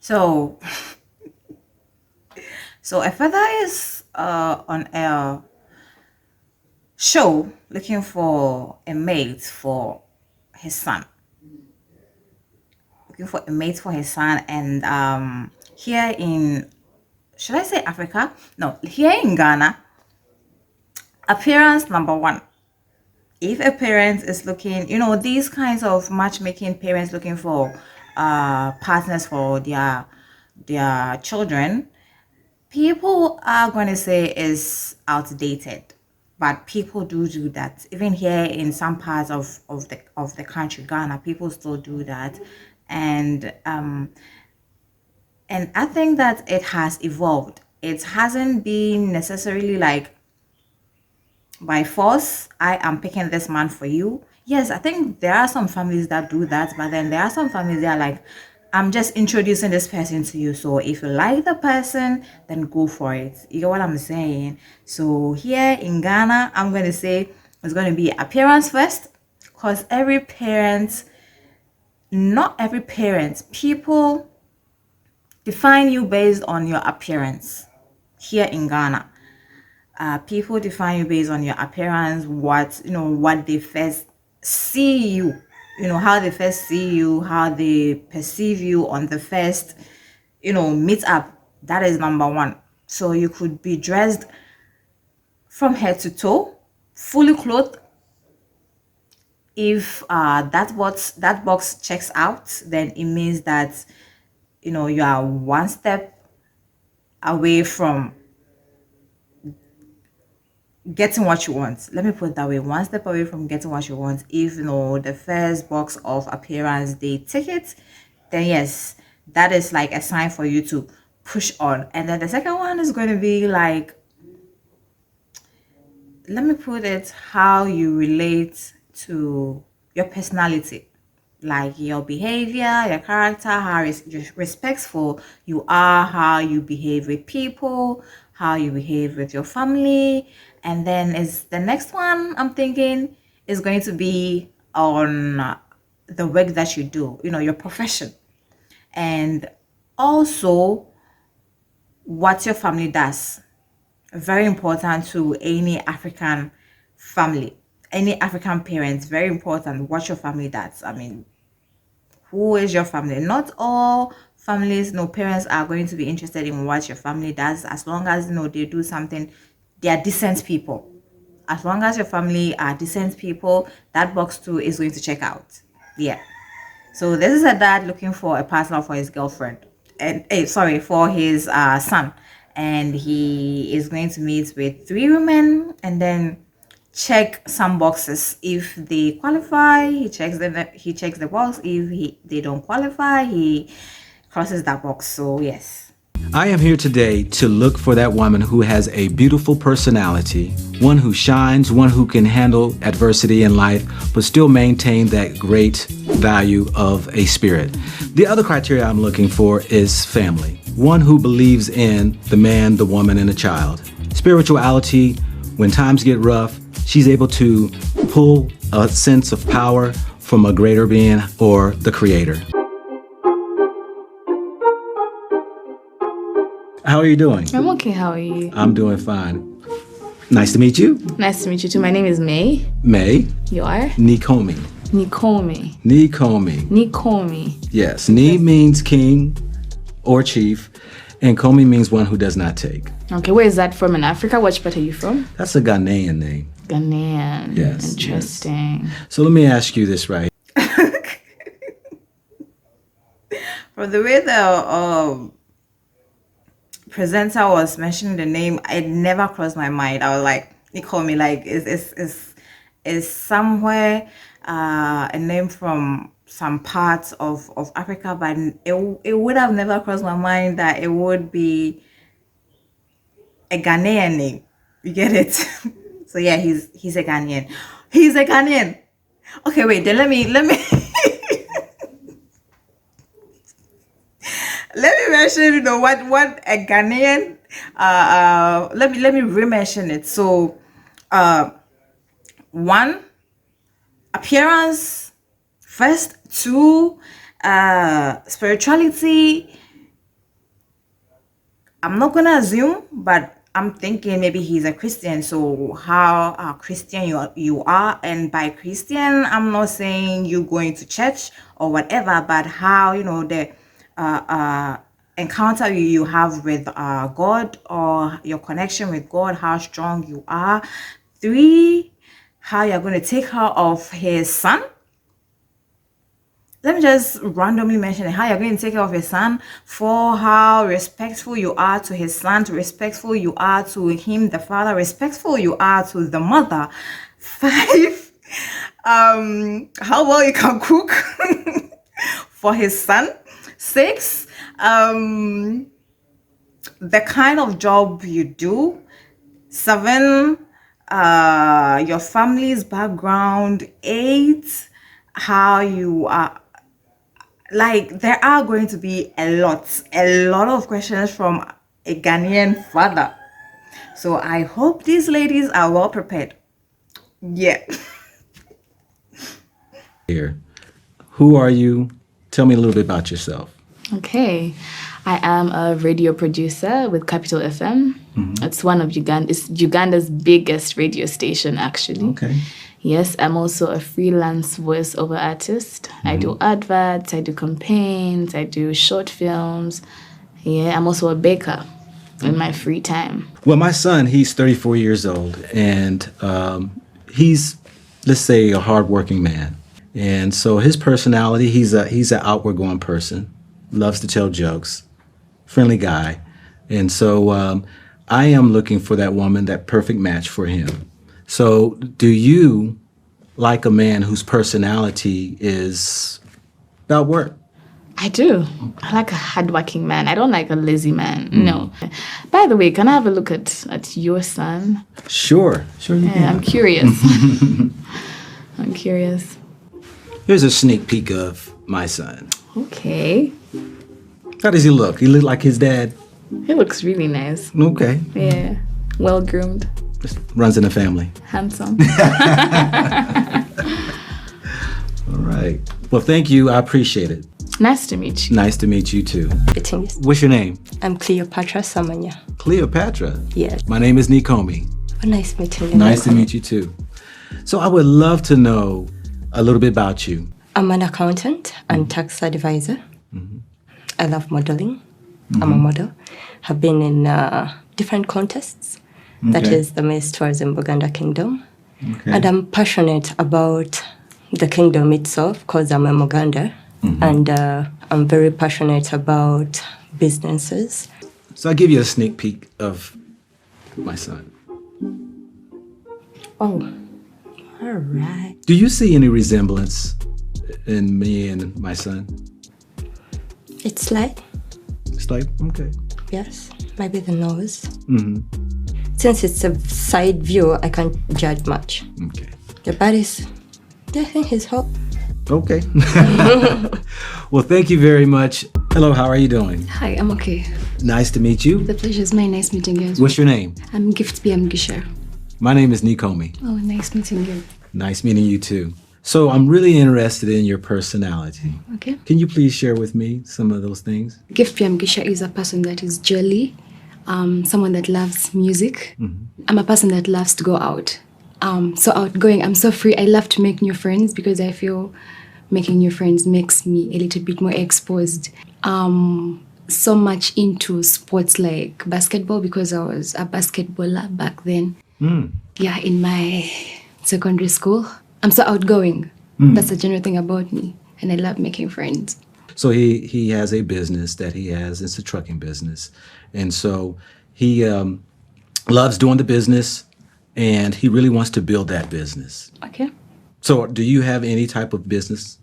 So, so a father is on a show looking for a mate for his son, and here in, should I say Africa? No, here in Ghana, appearance number one. If a parent is looking, these kinds of matchmaking parents looking for partners for their children, people are going to say is outdated, but people do that. Even here in some parts of the country, Ghana, people still do that. And I think that it has evolved. It hasn't been necessarily like by force, I am picking this man for you. Yes, I think there are some families that do that, but then there are some families that are like, I'm just introducing this person to you. So if you like the person, then go for it. You get what I'm saying? So here in Ghana, I'm going to say it's going to be appearance first, because not every parent, people define you based on your appearance here in Ghana. People define you based on your appearance, what they first see you, how they first see you, how they perceive you on the first, meet up. That is number one. So you could be dressed from head to toe, fully clothed. If that box checks out, then it means that you are one step away from getting what you want. Let me put it that way, one step away from getting what you want. If the first box of appearance they take it, then yes, that is like a sign for you to push on. And then the second one is going to be like, let me put it, how you relate to your personality, like your behavior, your character, how respectful you are, how you behave with people, how you behave with your family. And then is the next one I'm thinking is going to be on the work that you do, your profession, and also what your family does. Very important to any African family, any African parents. Very important what your family does. I mean, who is your family? Not all families, no parents are going to be interested in what your family does, as long as they do something. They are decent people. As long as your family are decent people, that box too is going to check out. Yeah. So this is a dad looking for a partner for his girlfriend, and sorry, for his son, and he is going to meet with three women and then check some boxes. If they qualify, he checks the box. If they don't qualify, he crosses that box. So yes. I am here today to look for that woman who has a beautiful personality, one who shines, one who can handle adversity in life, but still maintain that great value of a spirit. The other criteria I'm looking for is family, one who believes in the man, the woman, and the child. Spirituality, when times get rough, she's able to pull a sense of power from a greater being or the creator. How are you doing? I'm okay. How are you? I'm doing fine. Nice to meet you. Nice to meet you too. My name is May. May. You are? Nikomi. Nikomi. Nikomi. Nikomi. Yes. Ni means king or chief, and Komi means one who does not take. Okay, where is that from in Africa? Which part are you from? That's a Ghanaian name. Ghanaian. Yes. Interesting. Yes. So let me ask you this, right? From the way the presenter was mentioning the name, it never crossed my mind. I was like, they call me like is somewhere a name from some parts of Africa, but it would have never crossed my mind that it would be a Ghanaian name. You get it? So yeah, he's a Ghanaian. He's a Ghanaian. Okay, wait. Then let me let me mention, what a Ghanaian. Let me re-mention it. So, one, appearance first. Two, spirituality. I'm not gonna assume, but I'm thinking maybe he's a Christian. So how Christian you are, and by Christian, I'm not saying you going to church or whatever, but how the encounter you have with God, or your connection with God, how strong you are. 3, how you're going to take care of his son. Let me just randomly mention it. How you're going to take care of your son. 4, how respectful you are to his son, respectful you are to him, the father, respectful you are to the mother. 5, how well you can cook for his son. 6, the kind of job you do. 7, your family's background. 8, how you are. Like, there are going to be a lot of questions from a Ghanaian father. So I hope these ladies are well prepared. Yeah. Here, who are you? Tell me a little bit about yourself. Okay. I am a radio producer with Capital FM. It's one of Uganda's biggest radio station, actually. Okay. Yes, I'm also a freelance voiceover artist. I do adverts, I do campaigns, I do short films. Yeah, I'm also a baker in my free time. Well, my son, he's 34 years old, and he's, let's say, a hardworking man. And so his personality, he's an outward going person, loves to tell jokes, friendly guy. And so I am looking for that woman, that perfect match for him. So do you like a man whose personality is about work? I do. I like a hardworking man. I don't like a lazy man. No. By the way, can I have a look at your son? Sure you Yeah, can. I'm curious. I'm curious. Here's a sneak peek of my son. Okay. How does he look? He look like his dad? He looks really nice. Okay. Yeah. Well groomed. Just runs in the family. Handsome. All right. Well, thank you. I appreciate it. Nice to meet you. Nice to meet you too. Greetings. What's your name? I'm Cleopatra Samanya. Cleopatra. Yes. My name is Nikomi. Oh, nice meeting you. Nice to meet you too. So I would love to know a little bit about you. I'm an accountant and tax advisor. I love modeling. I'm a model. Have been in different contests. That Okay. is the Miss Tourism Buganda Kingdom. Okay. And I'm passionate about the kingdom itself because I'm a Muganda. And I'm very passionate about businesses. So I'll give you a sneak peek of my son. Oh, all right. Do you see any resemblance in me and my son? It's like, It's like, okay. yes, maybe the nose. Since it's a side view, I can't judge much. Okay. The body's, I think he's hot. Okay. Well, thank you very much. Hello, how are you doing? Hi, I'm okay. Nice to meet you. The pleasure is mine. Nice meeting you. What's your name? I'm Gift BM Gisher. My name is Nikomi. Oh, nice meeting you. Nice meeting you too. So I'm really interested in your personality. Okay. Can you please share with me some of those things? Gift BM Gisher is a person that is jolly, someone that loves music. I'm a person that loves to go out. So outgoing, I'm so free. I love to make new friends because I feel making new friends makes me a little bit more exposed. So much into sports like basketball because I was a basketballer back then. Yeah, in my secondary school. I'm so outgoing. That's the general thing about me. And I love making friends. So he has a business that he has. It's a trucking business. And so he loves doing the business, and he really wants to build that business. Okay. So do you have any type of business?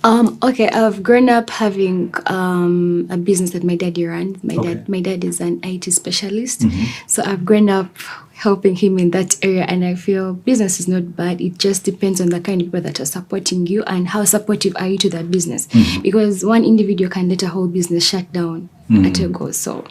Okay, I've grown up having a business that my daddy runs. My dad is an IT specialist. So I've grown up helping him in that area, and I feel business is not bad. It just depends on the kind of people that are supporting you and how supportive are you to that business. Because one individual can let a whole business shut down at a go. So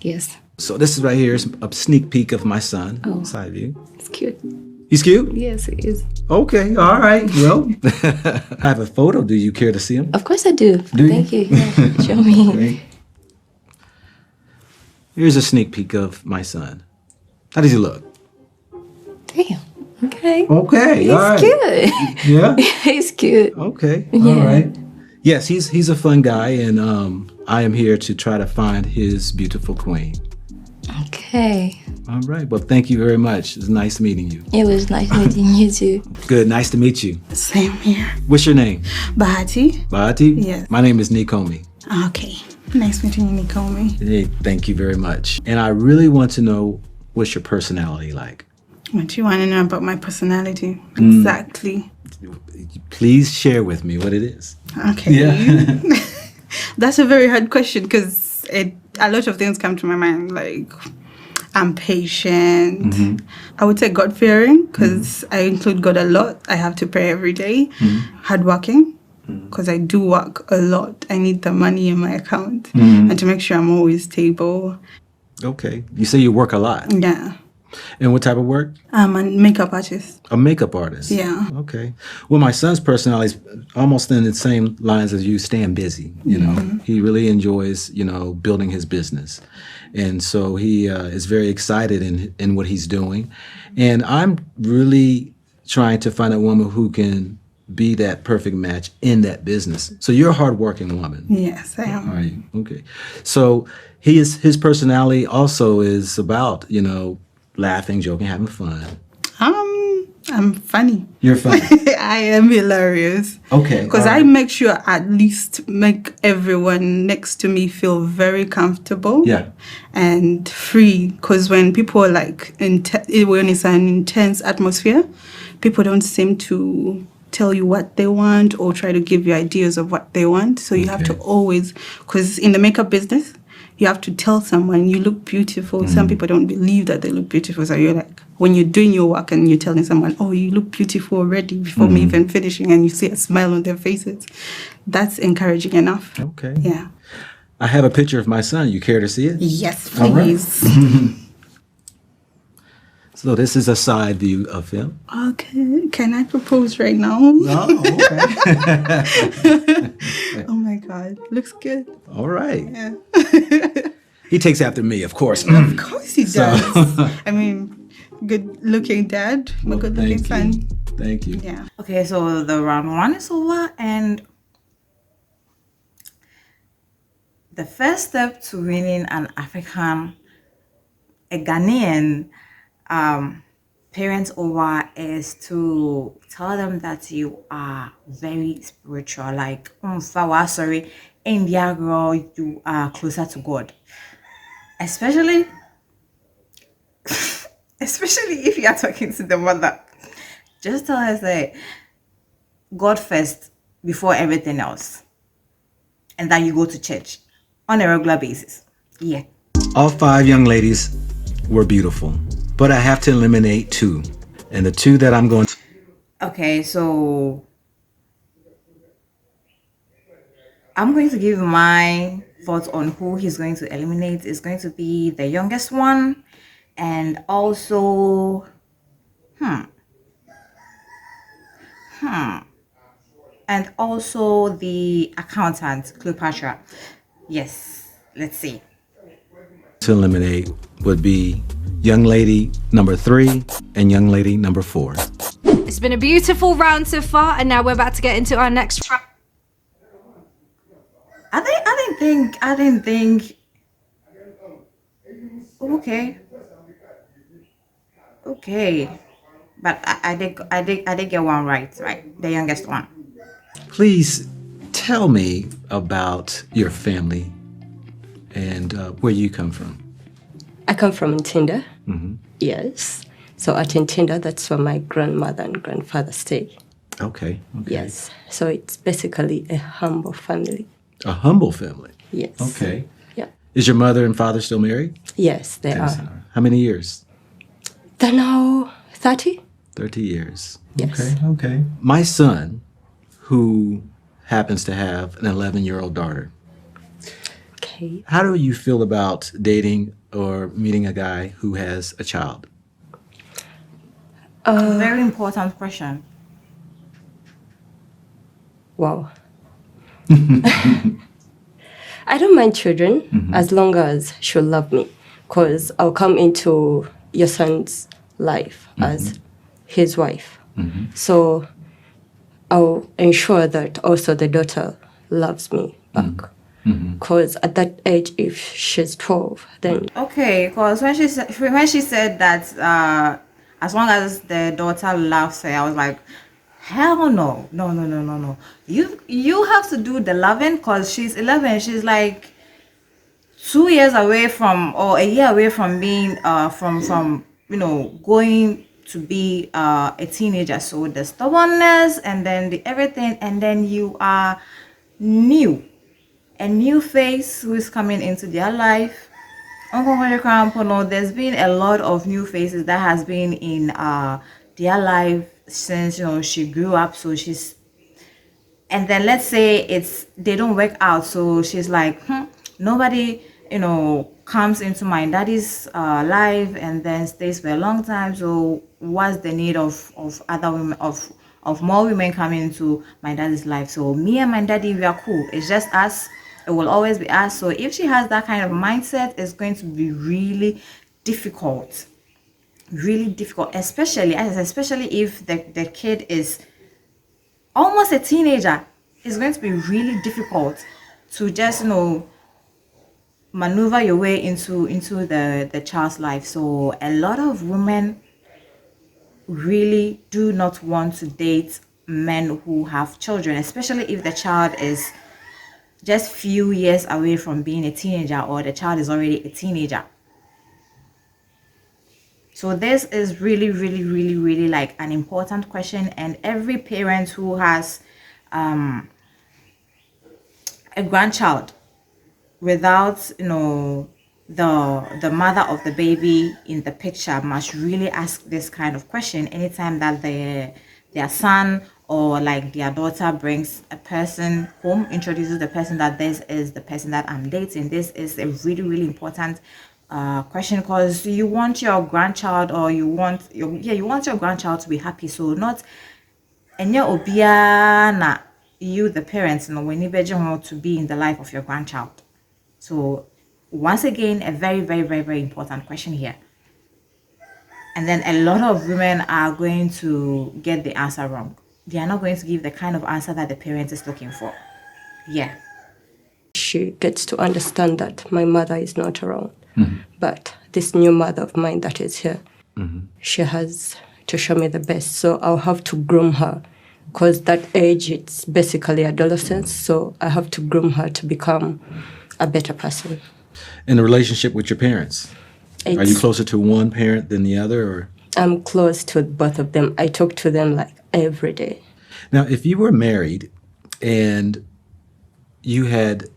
yes, So this is right here is a sneak peek of my son. Oh. Side view. it's cute. He's cute? Yes, it is. Okay, all right. Well, I have a photo. Do you care to see him? Of course I do. Do you? Thank you. Yeah, show me. Great. Here's a sneak peek of my son. How does he look? Damn. Okay. Okay. He's all right. cute. Yeah. He's cute. Okay. Yeah. All right. Yes, he's a fun guy, and I am here to try to find his beautiful queen. Okay. All right. Well, thank you very much. It's nice meeting you. It was nice meeting you too. Good. Nice to meet you. Same here. What's your name? Bahati. Bahati? Yes. My name is Nikomi. Okay. Nice meeting you, Nikomi. Hey, thank you very much. And I really want to know, what's your personality like? What do you want to know about my personality? Exactly. Please share with me what it is. Okay. Yeah. That's a very hard question because a lot of things come to my mind. Like, I'm patient. I would say God-fearing because I include God a lot. I have to pray every day. Hardworking because I do work a lot. I need the money in my account and to make sure I'm always stable. Okay. You say you work a lot. Yeah. And what type of work? I'm a makeup artist. A makeup artist. Yeah. Okay. Well, my son's personality is almost in the same lines as you, staying busy. You know, he really enjoys, building his business. And so he is very excited in what he's doing. And I'm really trying to find a woman who can be that perfect match in that business. So you're a hardworking woman. Yes, I am. Are you? Okay. So his personality also is about, laughing, joking, having fun. I'm funny. You're funny. I am hilarious. Okay. Because all I right. make sure at least make everyone next to me feel very comfortable. Yeah. And free. Because when people are like, when it's an intense atmosphere, people don't seem to tell you what they want or try to give you ideas of what they want. So you have to always, because in the makeup business, you have to tell someone you look beautiful. Some people don't believe that they look beautiful. So you're like, when you're doing your work and you're telling someone, oh, you look beautiful already before me even finishing, and you see a smile on their faces, that's encouraging enough. Okay. Yeah. I have a picture of my son. You care to see it? Yes, All right. please. So this is a side view of him. Okay. Can I propose right now? Oh, okay. Oh my God. Looks good. All right. Yeah. He takes after me, of course. Of course he does. I mean, good looking dad, a good looking Thank son. you. Thank you. Yeah. Okay, so the round one is over, and the first step to winning an African, a Ghanaian parent over is to tell them that you are very spiritual. Like, sorry, India girl, you are closer to God. Especially if you are talking to the mother. Just tell her, say, God first before everything else. And then you go to church on a regular basis. Yeah. All 5 young ladies were beautiful, but I have to eliminate 2. And the 2 that I'm going to... Okay, so I'm going to give my thoughts on who he's going to eliminate. It's going to be the youngest one, and also and also the accountant, Cleopatra. Yes, let's see. to eliminate would be young lady number 3 and young lady number 4. It's been a beautiful round so far, and now we're about to get into our next round. I didn't think. Okay. But I did get one right? The youngest one. Please tell me about your family and where you come from. I come from Ntinda. Yes. So at Ntinda, that's where my grandmother and grandfather stay. Okay. Yes. So it's basically a humble family. A humble family. Yes. Okay. Yeah. Is your mother and father still married? Yes, they are. How many years? They're now 30. 30 years. Yes. Okay. My son, who happens to have an 11-year-old daughter, Okay. how do you feel about dating or meeting a guy who has a child? Very important question. Wow. I don't mind children as long as she'll love me. because I'll come into your son's life as his wife. So I'll ensure that also the daughter loves me back. Because at that age, if she's 12, then Okay, because when she said that as long as the daughter loves her, I was like, hell no, no. You have to do the loving, because she's 11. She's like 2 years away from, or a year away from being from going to be a teenager. So the stubbornness and then the everything, and then you are a new face who is coming into their life. There's been a lot of new faces that has been in their life since she grew up. So she's, and then let's say they don't work out, so she's like, nobody comes into my daddy's life and then stays for a long time. So what's the need of other women, of more women coming into my daddy's life? So me and my daddy, we are cool. It's just us. It will always be us. So if she has that kind of mindset, it's going to be really difficult, especially if the kid is almost a teenager. It's going to be really difficult to just maneuver your way into the child's life. So a lot of women really do not want to date men who have children, especially if the child is just few years away from being a teenager, or the child is already a teenager. So this is really like an important question, and every parent who has a grandchild without the mother of the baby in the picture must really ask this kind of question anytime that their son or like their daughter brings a person home, introduces the person that this is the person that I'm dating. This is a really important question, because you want your grandchild, or you want your grandchild to be happy. So not you the parents when you want to be in the life of your grandchild. So once again, a very important question here. And then a lot of women are going to get the answer wrong. They are not going to give the kind of answer that the parent is looking for. Yeah. she gets to understand that my mother is not around. But this new mother of mine that is here, she has to show me the best. So I'll have to groom her, because that age, it's basically adolescence. So I have to groom her to become a better person. In the relationship with your parents, are you closer to one parent than the other, or? I'm close to both of them. I talk to them like every day. Now, if you were married and you had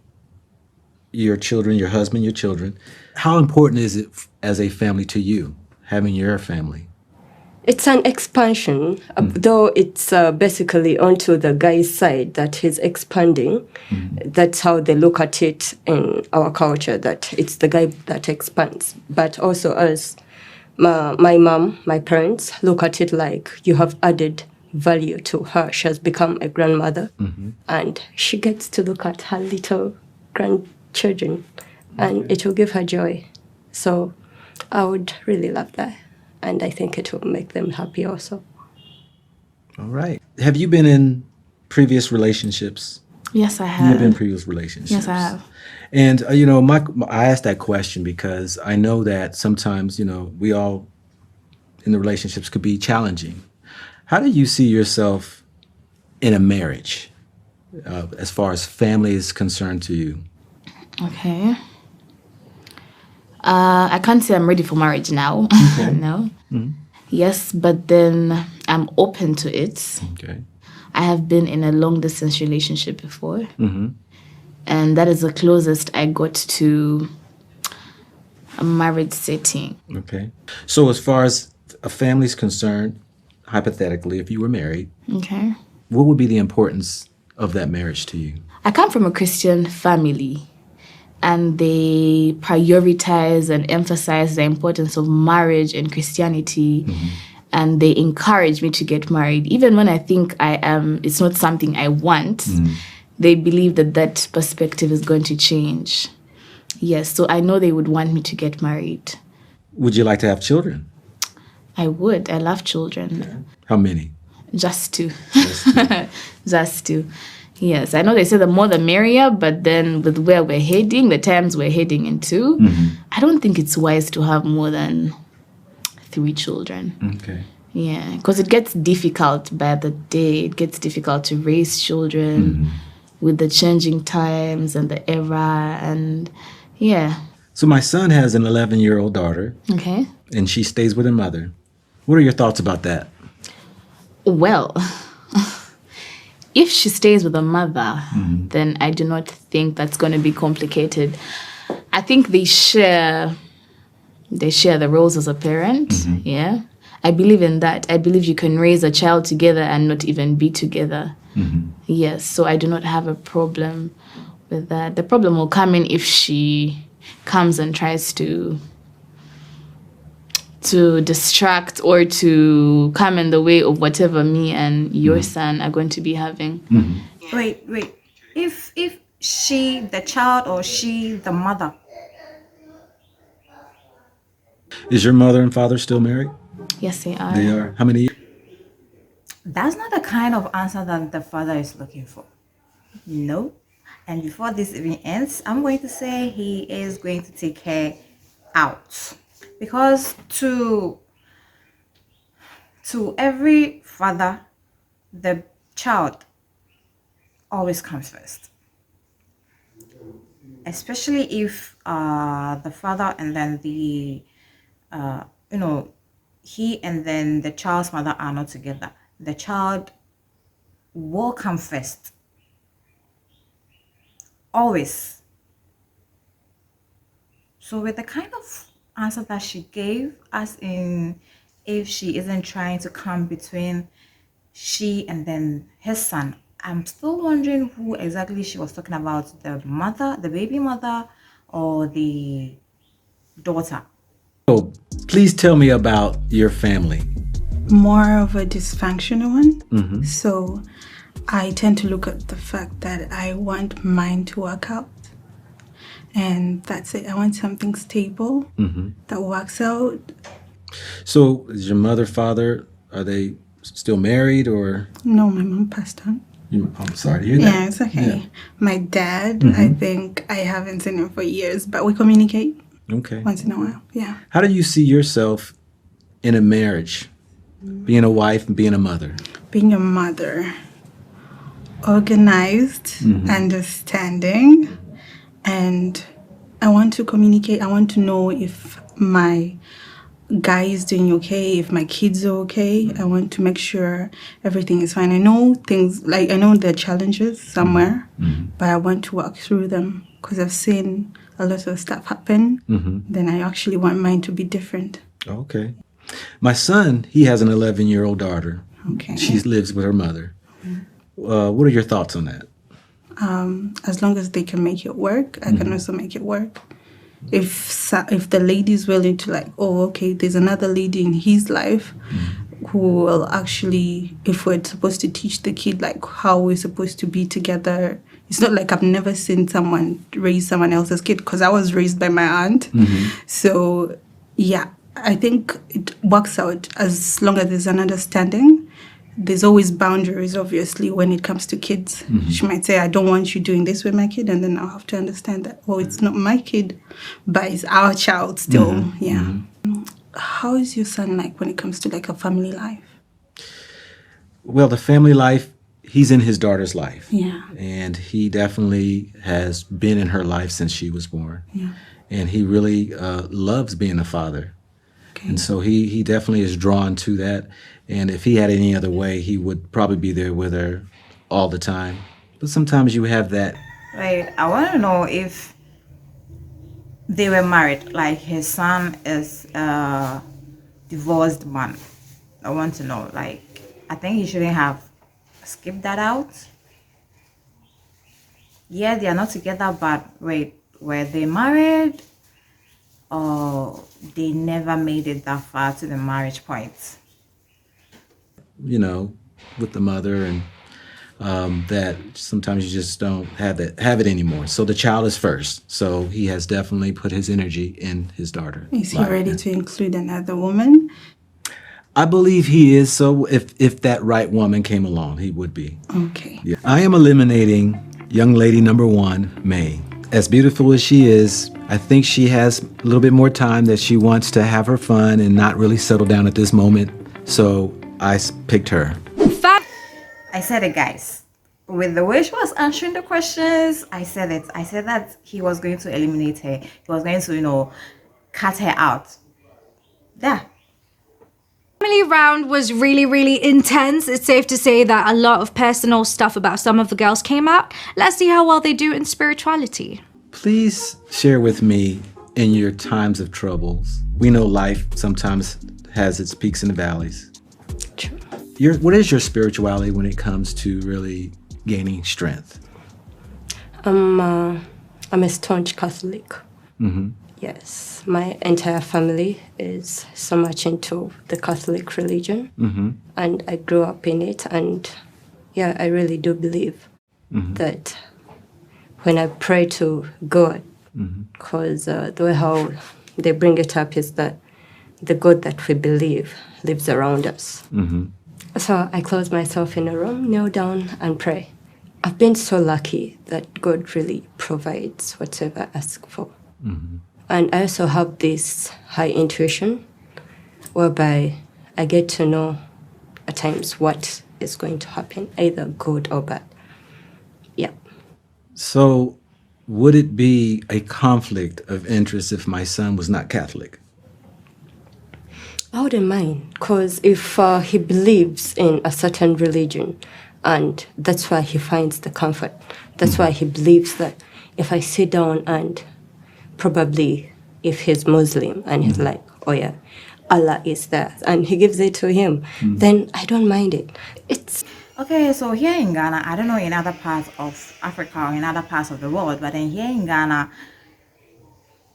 your children, your husband, your children, how important is it as a family to you, having your family? It's an expansion, though it's basically onto the guy's side that he's expanding. That's how they look at it in our culture, that it's the guy that expands. But also us, my mom, my parents, look at it like you have added value to her. She has become a grandmother, and she gets to look at her little grandchildren, and it will give her joy. So I would really love that. And I think it will make them happy also. All right. Have you been in previous relationships? Yes, I have. You've been in previous relationships. Yes, I have. And, I asked that question because I know that sometimes, we all in the relationships could be challenging. How do you see yourself in a marriage as far as family is concerned to you? Okay. I can't say I'm ready for marriage now. Okay. No. Yes, but then I'm open to it. Okay. I have been in a long distance relationship before. And that is the closest I got to a marriage setting. Okay. So as far as a family is concerned, hypothetically, if you were married, Okay. what would be the importance of that marriage to you? I come from a Christian family, and they prioritize and emphasize the importance of marriage and Christianity. And they encourage me to get married. Even when I think it's not something I want, they believe that perspective is going to change. Yes, so I know they would want me to get married. Would you like to have children? I would. I love children. How many? Just two. Just two. Yes, I know they say the more the merrier, but then with where we're heading, the times we're heading into, I don't think it's wise to have more than 3 children. Okay. Yeah, because it gets difficult by the day. It gets difficult to raise children with the changing times and the era, and yeah. So my son has an 11-year-old daughter, Okay. and she stays with her mother. What are your thoughts about that? Well, if she stays with her mother, then I do not think that's going to be complicated. I think they share the roles as a parent. Yeah. I believe in that. I believe you can raise a child together and not even be together. Yes, so I do not have a problem with that. The problem will come in if she comes and tries to distract or to come in the way of whatever me and your son are going to be having. Wait. If she, the child, or she, the mother. Is your mother and father still married? Yes, they are. They are. How many years? That's not the kind of answer that the father is looking for. No. And before this even ends, I'm going to say he is going to take her out. Because to every father, the child always comes first. Especially if the father and then the, he and then the child's mother are not together. The child will come first. Always. So with the kind of answer that she gave, as in if she isn't trying to come between she and then his son, I'm still wondering who exactly she was talking about, the mother, the baby mother, or the daughter. So please tell me about your family. More of a dysfunctional one. So I tend to look at the fact that I want mine to work out. And that's it. I want something stable that works out. So is your mother, father, are they still married or? No, my mom passed on. I'm sorry to hear that. Yeah, it's okay. My dad, I think I haven't seen him for years, but we communicate Okay. once in a while. Yeah. How do you see yourself in a marriage, being a wife and being a mother? Being a mother, organized, understanding, and I want to communicate. I want to know if my guy is doing okay, if my kids are okay. I want to make sure everything is fine. I know things, like I know there are challenges somewhere, but I want to work through them because I've seen a lot of stuff happen. Then I actually want mine to be different. Okay. My son, he has an 11-year-old daughter. Okay. She lives with her mother. What are your thoughts on that? As long as they can make it work, I can also make it work. If the lady is willing to, like, oh, okay, there's another lady in his life who will actually, if we're supposed to teach the kid like how we're supposed to be together. It's not like I've never seen someone raise someone else's kid because I was raised by my aunt. So yeah, I think it works out as long as there's an understanding. There's always boundaries, obviously, when it comes to kids. She might say, I don't want you doing this with my kid. And then I'll have to understand that, well, it's not my kid, but it's our child still. Yeah. How is your son like when it comes to like a family life? Well, the family life, he's in his daughter's life. Yeah. And he definitely has been in her life since she was born. Yeah. And he really loves being a father. Okay. And so he definitely is drawn to that. And if he had any other way, he would probably be there with her all the time. But sometimes you have that. Wait, I want to know if they were married, like his son is a divorced man. I want to know, like, I think he shouldn't have skipped that out. Yeah, they are not together, but wait, were they married? Or they never made it that far to the marriage point? You know, with the mother. And that sometimes you just don't have it anymore. So the child is first. So he has definitely put his energy in his daughter. Is he ready to include another woman? I believe he is. So if that right woman came along, he would be. Okay. Yeah. I am eliminating young lady number 1, May. As beautiful as she is, I think she has a little bit more time, that she wants to have her fun and not really settle down at this moment. So I picked her. I said it, guys. With the way she was answering the questions, I said it. I said that he was going to eliminate her. He was going to, cut her out. Yeah. Family round was really, really intense. It's safe to say that a lot of personal stuff about some of the girls came out. Let's see how well they do in spirituality. Please share with me in your times of troubles. We know life sometimes has its peaks and valleys. True. What is your spirituality when it comes to really gaining strength? I'm a staunch Catholic. Yes, my entire family is so much into the Catholic religion, and I grew up in it. And yeah, I really do believe that when I pray to God, because the way how they bring it up is that the God that we believe lives around us. So I close myself in a room, kneel down, and pray. I've been so lucky that God really provides whatever I ask for. And I also have this high intuition whereby I get to know at times what is going to happen, either good or bad. Yeah. So would it be a conflict of interest if my son was not Catholic? I wouldn't mind, because if he believes in a certain religion, and that's why he finds the comfort, that's why he believes that if I sit down and probably if he's Muslim and he's like, oh yeah, Allah is there, and he gives it to him, then I don't mind it. It's Okay, so here in Ghana, I don't know in other parts of Africa or in other parts of the world, but then here in Ghana,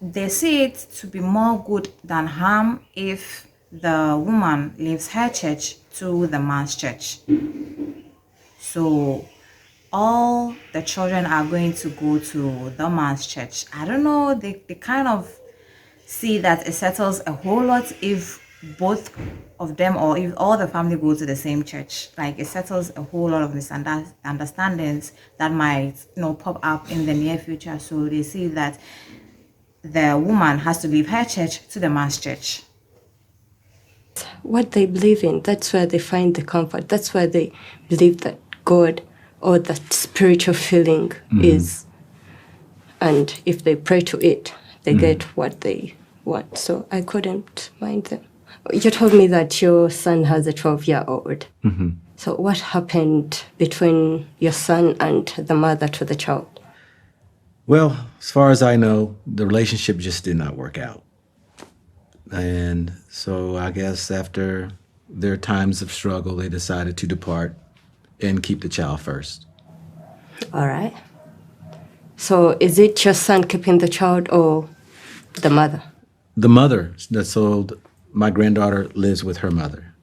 they see it to be more good than harm if the woman leaves her church to the man's church. So all the children are going to go to the man's church. I don't know, they kind of see that it settles a whole lot if both of them or if all the family go to the same church. Like it settles a whole lot of misunderstandings that might pop up in the near future. So they see that the woman has to leave her church to the man's church. what they believe in. That's where they find the comfort. That's where they believe that God or that spiritual feeling is. And if they pray to it, they get what they want. So I couldn't mind them. You told me that your son has a 12-year-old. So what happened between your son and the mother to the child? Well, as far as I know, the relationship just did not work out. And so I guess after their times of struggle, they decided to depart and keep the child first. All right. So is it your son keeping the child or the mother? The mother, so my granddaughter lives with her mother.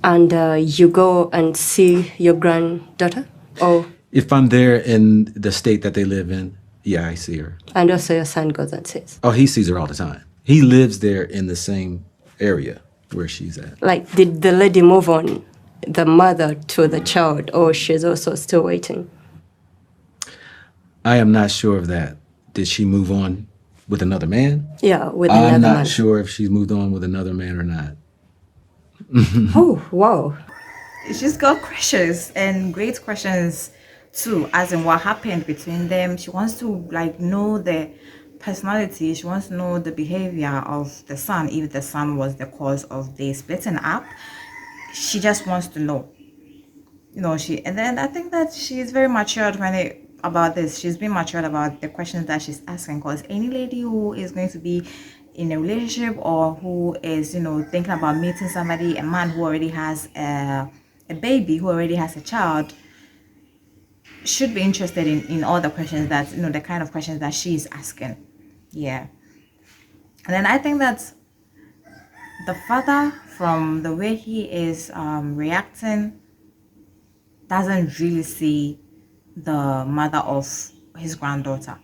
And you go and see your granddaughter? Or If I'm there in the state that they live in, yeah, I see her. and also your son goes and sees? Oh, he sees her all the time. He lives there in the same area where she's at. Like, did the lady move on, the mother to the child, or she's also still waiting? I am not sure of that. Did she move on with another man? Yeah, with another I'm not man. sure if she's moved on with another man or not. Oh, wow. She's got questions and great questions too, as in what happened between them. She wants to know the personality. She wants to know the behavior of the son, if the son was the cause of the splitting up. She just wants to know. And then I think that she's very matured about this. She's been matured about the questions that she's asking, because any lady who is going to be in a relationship or who is thinking about meeting somebody, a man who already has a baby, who already has a child, should be interested in all the questions that the kind of questions that she's asking. Yeah. And then I think that the father, from the way he is reacting, doesn't really see the mother of his granddaughter.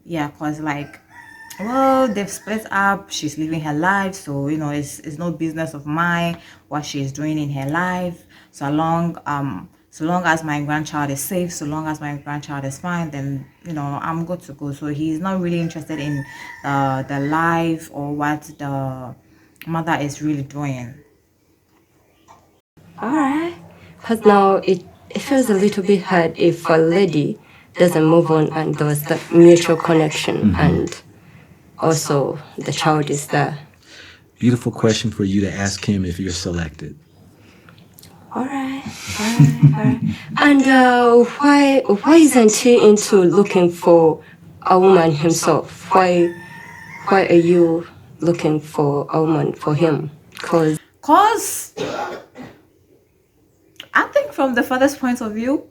Yeah, because like, well, they've split up, she's living her life, so it's no business of mine what she's doing in her life. So long as my grandchild is safe, so long as my grandchild is fine, then I'm good to go. So he's not really interested in the life or what the mother is really doing. All right. Because now it feels a little bit hard if a lady doesn't move on and there's that mutual connection and also the child is there. Beautiful question for you to ask him if you're selected. All right. And why isn't he into looking for a woman himself? Why are you looking for a woman for him? Because I think from the father's point of view,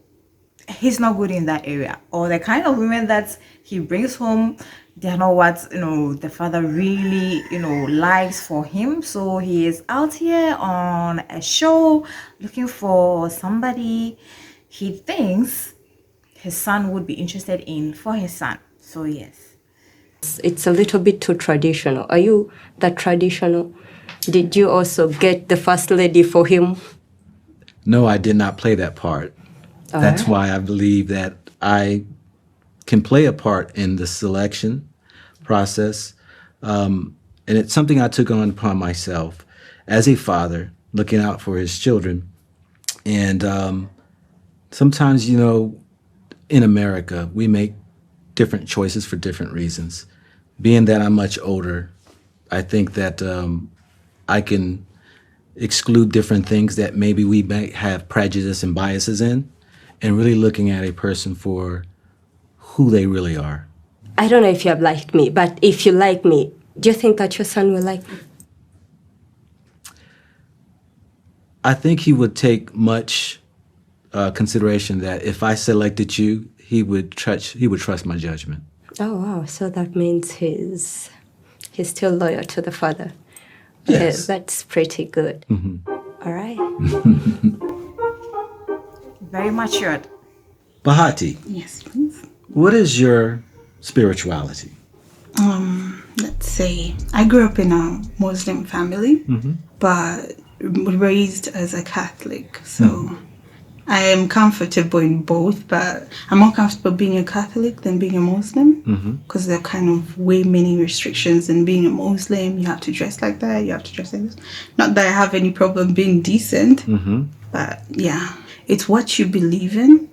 he's not good in that area, or the kind of women that he brings home, they're not what the father really likes for him. So he is out here on a show looking for somebody he thinks his son would be interested in for his son. So yes, it's a little bit too traditional. Are you that traditional? Did you also get the first lady for him? No, I did not play that part. That's why I believe that I can play a part in the selection process. And it's something I took on upon myself as a father, looking out for his children. And sometimes, in America, we make different choices for different reasons. Being that I'm much older, I think that I can exclude different things that maybe we may have prejudice and biases in, and really looking at a person for who they really are. I don't know if you have liked me, but if you like me, do you think that your son will like me? I think he would take much consideration that if I selected you, he would trust my judgment. Oh wow! So that means he's still loyal to the father. Yes. That's pretty good. All right. very matured. Bahati, Yes, please. what is your spirituality? Let's say I grew up in a Muslim family, but raised as a Catholic. So I am comfortable in both, but I'm more comfortable being a Catholic than being a Muslim because there are kind of way many restrictions in being a Muslim. You have to dress like that. You have to dress like this. Not that I have any problem being decent, but yeah, it's what you believe in.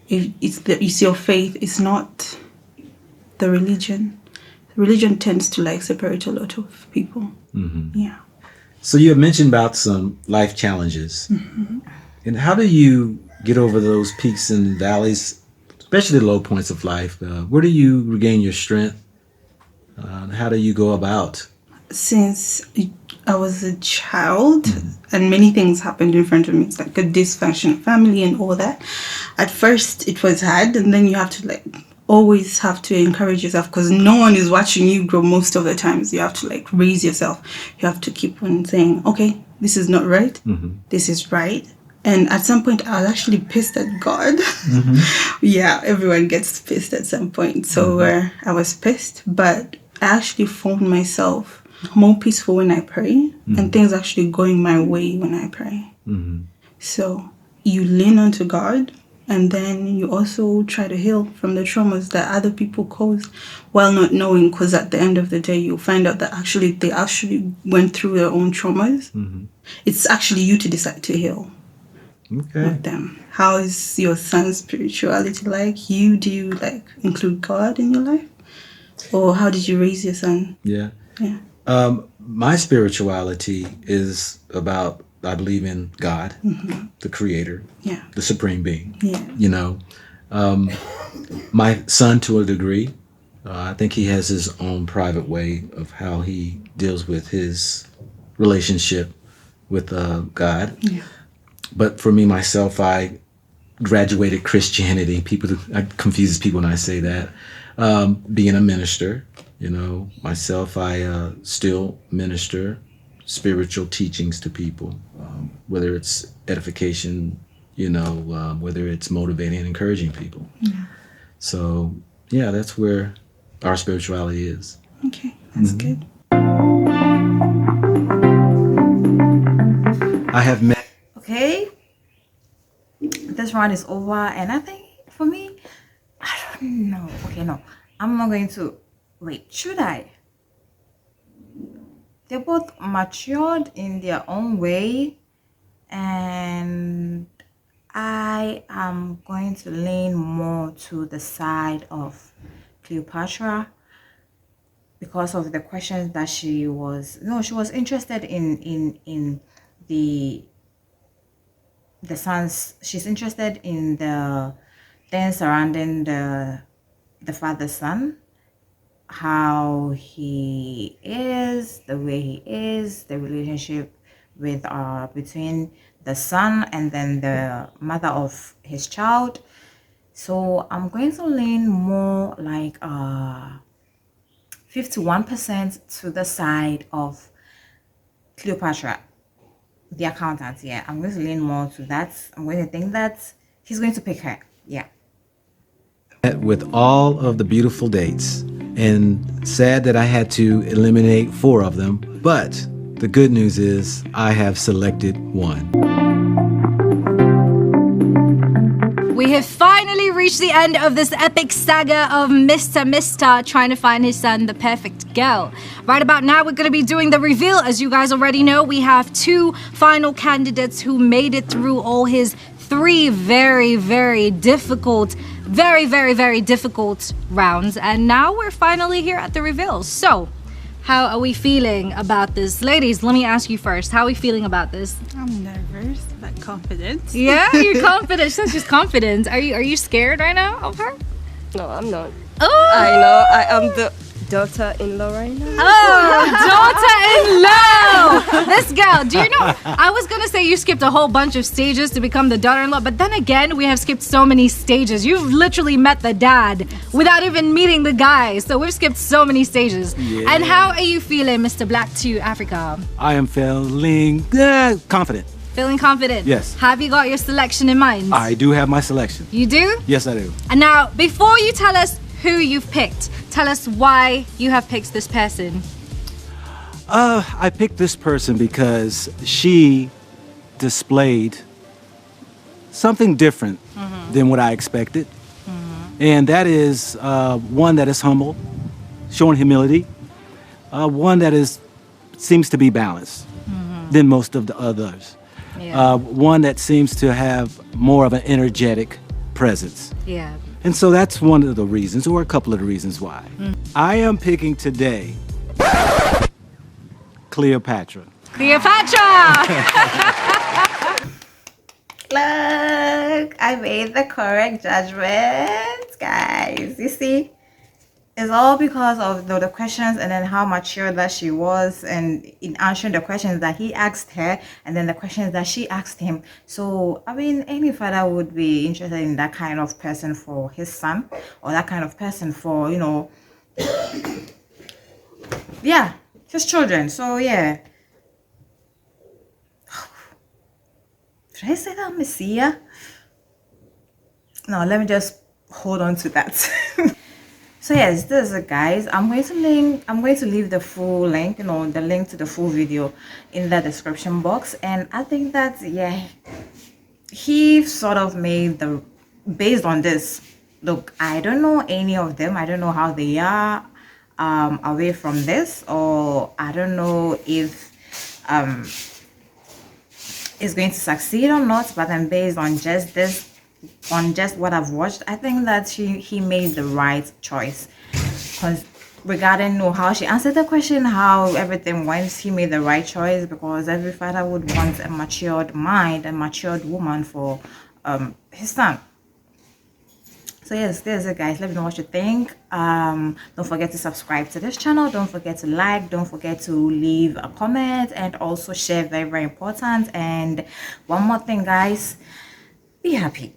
It's your faith. It's not the religion. Religion tends to separate a lot of people. Yeah. So you have mentioned about some life challenges. And how do you get over those peaks and valleys, especially the low points of life? Where do you regain your strength? How do you go about? Since I was a child and many things happened in front of me, it's like a dysfunctional family and all that. At first it was hard, and then you have to always have to encourage yourself because no one is watching you grow most of the times. You have to raise yourself. You have to keep on saying, okay, this is not right. This is right. And at some point I was actually pissed at God. Yeah, everyone gets pissed at some point. So I was pissed, but I actually found myself more peaceful when I pray and things actually going my way when I pray. So you lean onto God, and then you also try to heal from the traumas that other people caused while not knowing, because at the end of the day, you'll find out that they actually went through their own traumas. It's actually you to decide to heal with them. How is your son's spirituality like? Do you include God in your life? Or how did you raise your son? Yeah. My spirituality is about, I believe in God, the creator, the supreme being. My son, to a degree, I think he has his own private way of how he deals with his relationship with God. But for me, myself, I graduated Christianity. It confuses people when I say that. Being a minister, myself, I still minister spiritual teachings to people, whether it's edification, whether it's motivating and encouraging people. So, yeah, that's where our spirituality is. Okay, that's good. I have met. Okay, this round is over, and I think for me, I don't know. Okay, no, I'm not going to. Wait, should I? They're both matured in their own way, and I am going to lean more to the side of Cleopatra because of the questions that she was interested in the sons. She's interested in the things surrounding the father's son, how he is, the way he is, the relationship with between the son and then the mother of his child. So I'm going to lean more like 51% to the side of Cleopatra, the accountant. Yeah, I'm going to lean more to that. I'm going to think that he's going to pick her. Yeah. With all of the beautiful dates, and sad that I had to eliminate 4 of them, but the good news is I have selected one. We have finally reached the end of this epic saga of Mr. trying to find his son, the perfect girl. Right about now, we're going to be doing the reveal. As you guys already know, we have 2 final candidates who made it through all his 3 very, very difficult rounds. And now we're finally here at the reveal. So, how are we feeling about this? Ladies, let me ask you first. How are we feeling about this? I'm nervous but confident. Yeah, you're confident. She says she's confident. Are you scared right now of her? No, I'm not. Oh! I know I am the daughter-in-law right now. Oh, daughter-in-law! This girl, do you know, I was gonna say you skipped a whole bunch of stages to become the daughter-in-law, but then again, we have skipped so many stages. You've literally met the dad without even meeting the guy, so we've skipped so many stages. Yeah. And how are you feeling, Mr. Black to Africa? I am feeling confident. Feeling confident? Yes. Have you got your selection in mind? I do have my selection. You do? Yes, I do. And now, before you tell us who you've picked, tell us why you have picked this person. I picked this person because she displayed something different than what I expected. And that is one that is humble, showing humility, one that seems to be balanced than most of the others. Yeah. One that seems to have more of an energetic presence. Yeah. And so that's one of the reasons, or a couple of the reasons why. I am picking today Cleopatra. Cleopatra! Look, I made the correct judgment, guys. You see, it's all because of the questions and then how mature that she was and in answering the questions that he asked her and then the questions that she asked him. So, I mean, any father would be interested in that kind of person for his son or that kind of person for, yeah, his children. So, yeah. Should I say that Messiah? No, let me just hold on to that. So yes, this is it, guys. I'm going to leave the full link, the link to the full video in the description box. And I think that he sort of made based on this. Look, I don't know any of them. I don't know how they are away from this, or I don't know if it's going to succeed or not, but then based on just this, on just what I've watched, I think that he made the right choice. Because regarding how she answered the question, how everything went, he made the right choice, because every father would want a matured mind, a matured woman for his son. So yes, there's it, guys. Let me know what you think. Don't forget to subscribe to this channel. Don't forget to like. Don't forget to leave a comment and also share. Very, very important. And one more thing, guys, be happy.